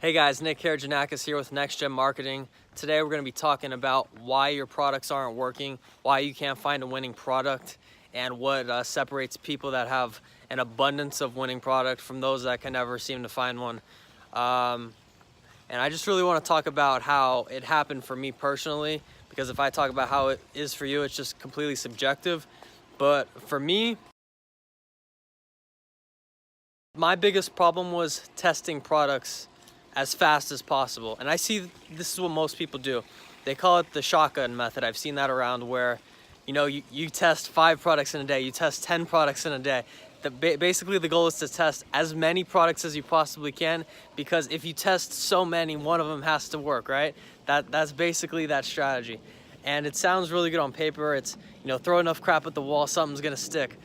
Hey guys, Nick Janakis here with Next Gen Marketing. Today we're going to be talking about why your products aren't working, why you can't find a winning product, and what separates people that have an abundance of winning product from those that can never seem to find one. And I just really want to talk about how it happened for me personally, because if I talk about how it is for you, it's just completely subjective. But for me, my biggest problem was testing products as fast as possible. And I see this is what most people do. They call it the shotgun method. I've seen that around where, you test 5 products in a day, you test 10 products in a day. Basically the goal is to test as many products as you possibly can, because if you test so many, one of them has to work, right? That's basically that strategy. And it sounds really good on paper. It's, throw enough crap at the wall, something's gonna stick.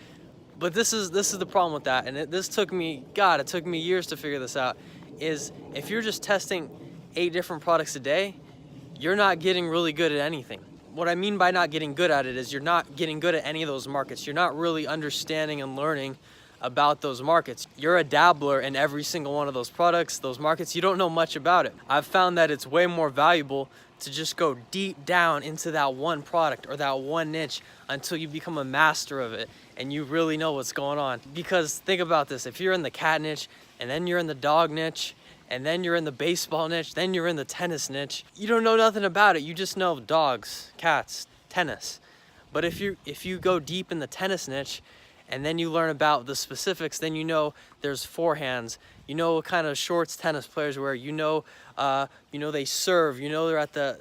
But this is the problem with that. And it took me years to figure this out. Is if you're just testing 8 different products a day, you're not getting really good at anything. What I mean by not getting good at it is you're not getting good at any of those markets. You're not really understanding and learning about those markets. You're a dabbler in every single one of those products, those markets. You don't know much about it. I've found that it's way more valuable to just go deep down into that one product or that one niche until you become a master of it and you really know what's going on. Because think about this, if you're in the cat niche and then you're in the dog niche and then you're in the baseball niche, then you're in the tennis niche, you don't know nothing about it. You just know dogs, cats, tennis. But if you go deep in the tennis niche and then you learn about the specifics, then you know there's forehands, you know what kind of shorts tennis players wear, they serve, they're at the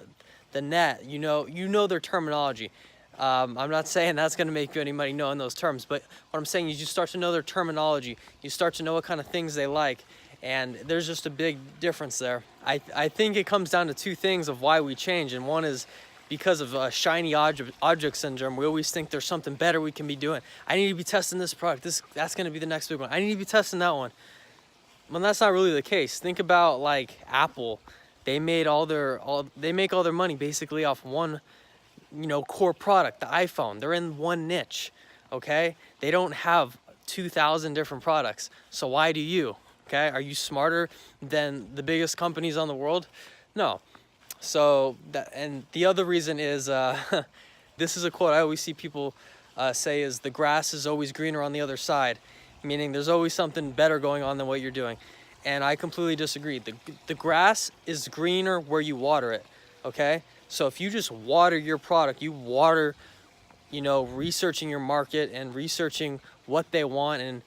net, you know their terminology. I'm not saying that's going to make you any money knowing those terms, but what I'm saying is you start to know their terminology, you start to know what kind of things they like, and there's just a big difference there. I think it comes down to 2 things of why we change, and one is because of shiny object syndrome. We always think there's something better we can be doing. I need to be testing this product. That's going to be the next big one. I need to be testing that one. Well, that's not really the case. Think about like Apple. They make all their money basically off one, core product, the iPhone. They're in one niche, okay? They don't have 2,000 different products. So why do you? Okay? Are you smarter than the biggest companies on the world? No. So, and the other reason is, this is a quote I always see people say is, the grass is always greener on the other side, meaning there's always something better going on than what you're doing. And I completely disagree. The grass is greener where you water it, okay? So if you just water your product, you water, researching your market and researching what they want and,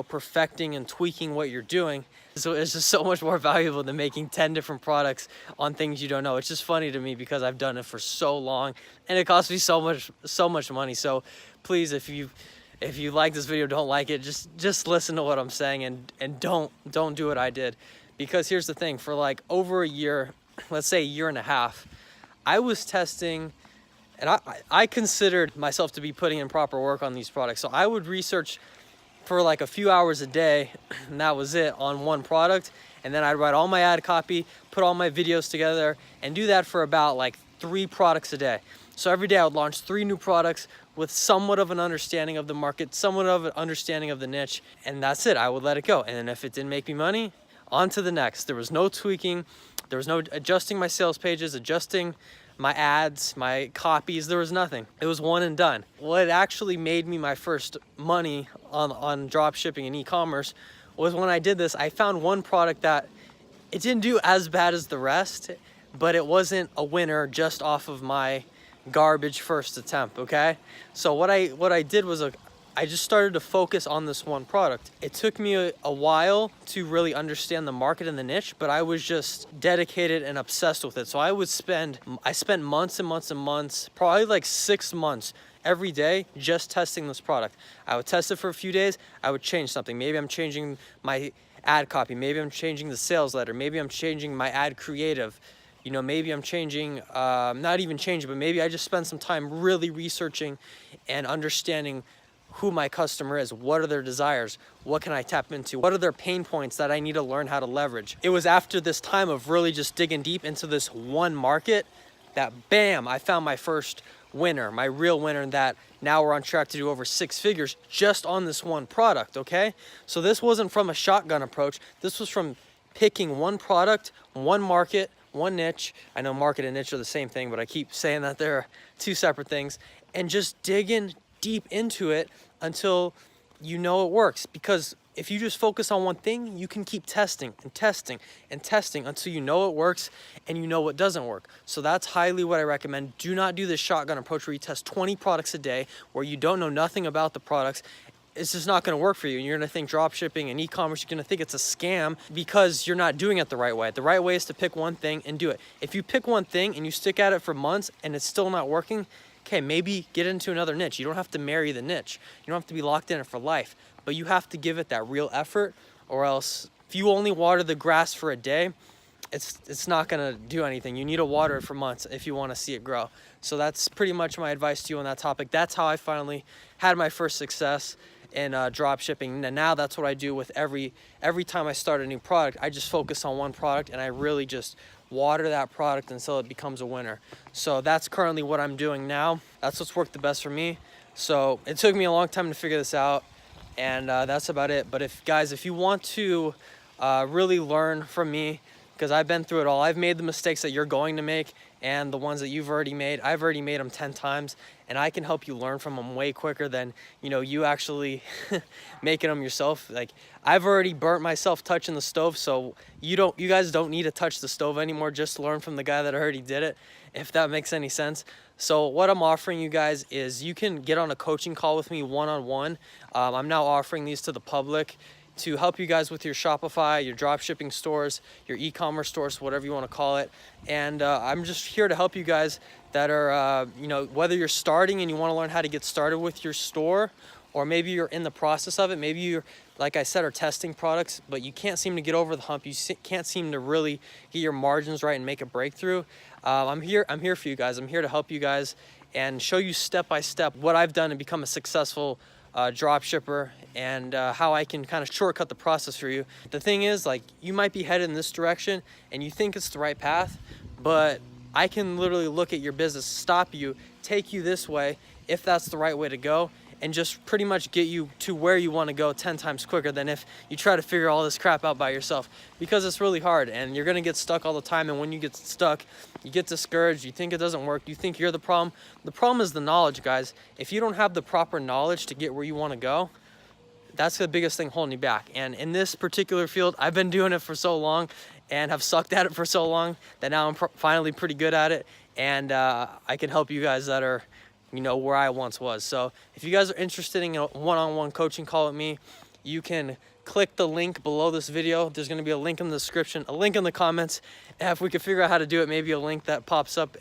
perfecting and tweaking what you're doing. So it's just so much more valuable than making 10 different products on things you don't know. It's just funny to me because I've done it for so long and it costs me so much money. So please, if you like this video, don't like it, just listen to what I'm saying and don't do what I did. Because here's the thing, for like over a year, let's say a year and a half, I was testing, and I considered myself to be putting in proper work on these products. So I would research for like a few hours a day, and that was it, on one product. And then I'd write all my ad copy, put all my videos together, and do that for about like 3 products a day. So every day I would launch 3 new products with somewhat of an understanding of the market, somewhat of an understanding of the niche, and that's it. I would let it go. And then if it didn't make me money, on to the next. There was no tweaking. There was no adjusting my sales pages, adjusting my ads, my copies. There was nothing. It was one and done. What actually made me my first money on drop shipping and e-commerce was when I did this. I found one product that it didn't do as bad as the rest, but it wasn't a winner just off of my garbage first attempt, okay? So what I did was I just started to focus on this one product. It took me a while to really understand the market and the niche, but I was just dedicated and obsessed with it. So I spent months and months and months, probably like 6 months, every day just testing this product. I would test it for a few days, I would change something. Maybe I'm changing my ad copy, maybe I'm changing the sales letter, maybe I'm changing my ad creative. Maybe I'm changing, not even changing, but maybe I just spend some time really researching and understanding who my customer is, what are their desires, what can I tap into, what are their pain points that I need to learn how to leverage. It was after this time of really just digging deep into this one market that, bam, I found my first winner, my real winner, that now we're on track to do over 6 figures just on this one product, okay? So this wasn't from a shotgun approach. This was from picking one product, one market, one niche. I know market and niche are the same thing, but I keep saying that they're two separate things, and just digging deep into it until you know it works. Because if you just focus on one thing, you can keep testing and testing and testing until you know it works and you know what doesn't work. So that's highly what I recommend. Do not do this shotgun approach where you test 20 products a day where you don't know nothing about the products. It's just not gonna work for you. And you're gonna think drop shipping and e-commerce, you're gonna think it's a scam because you're not doing it the right way. The right way is to pick one thing and do it. If you pick one thing and you stick at it for months and it's still not working, okay, maybe get into another niche. You don't have to marry the niche. You don't have to be locked in it for life, but you have to give it that real effort, or else if you only water the grass for a day, it's not gonna do anything. You need to water it for months if you wanna see it grow. So that's pretty much my advice to you on that topic. That's how I finally had my first success in drop shipping. And now that's what I do with every time I start a new product. I just focus on one product and I really just water that product until it becomes a winner. So that's currently what I'm doing now. That's what's worked the best for me. So it took me a long time to figure this out, and that's about it. But if you want to really learn from me, because I've been through it all. I've made the mistakes that you're going to make, and the ones that you've already made, I've already made them 10 times, and I can help you learn from them way quicker than, you actually making them yourself. Like, I've already burnt myself touching the stove, so you guys don't need to touch the stove anymore. Just learn from the guy that already did it, if that makes any sense. So what I'm offering you guys is you can get on a coaching call with me one-on-one. I'm now offering these to the public to help you guys with your Shopify, your drop shipping stores, your e-commerce stores, whatever you want to call it. And I'm just here to help you guys that are, whether you're starting and you want to learn how to get started with your store, or maybe you're in the process of it. Maybe you're, like I said, are testing products, but you can't seem to get over the hump. You can't seem to really get your margins right and make a breakthrough. I'm here for you guys. I'm here to help you guys and show you step by step what I've done to become a successful drop shipper, and how I can kind of shortcut the process for you. The thing is, like, you might be headed in this direction and you think it's the right path, but I can literally look at your business, stop you, take you this way if that's the right way to go, and just pretty much get you to where you want to go 10 times quicker than if you try to figure all this crap out by yourself, because it's really hard and you're going to get stuck all the time. And when you get stuck, you get discouraged, you think it doesn't work, you think you're the problem. The problem is the knowledge, guys. If you don't have the proper knowledge to get where you want to go, that's the biggest thing holding you back. And in this particular field, I've been doing it for so long and have sucked at it for so long that now I'm finally pretty good at it. And I can help you guys that are, where I once was. So if you guys are interested in a one-on-one coaching call with me, you can click the link below this video. There's going to be a link in the description, a link in the comments. If we could figure out how to do it, maybe a link that pops up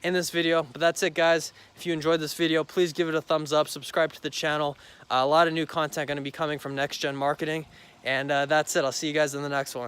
in this video. But that's it, guys. If you enjoyed this video, please give it a thumbs up, subscribe to the channel. A lot of new content going to be coming from Next Gen Marketing. And that's it. I'll see you guys in the next one.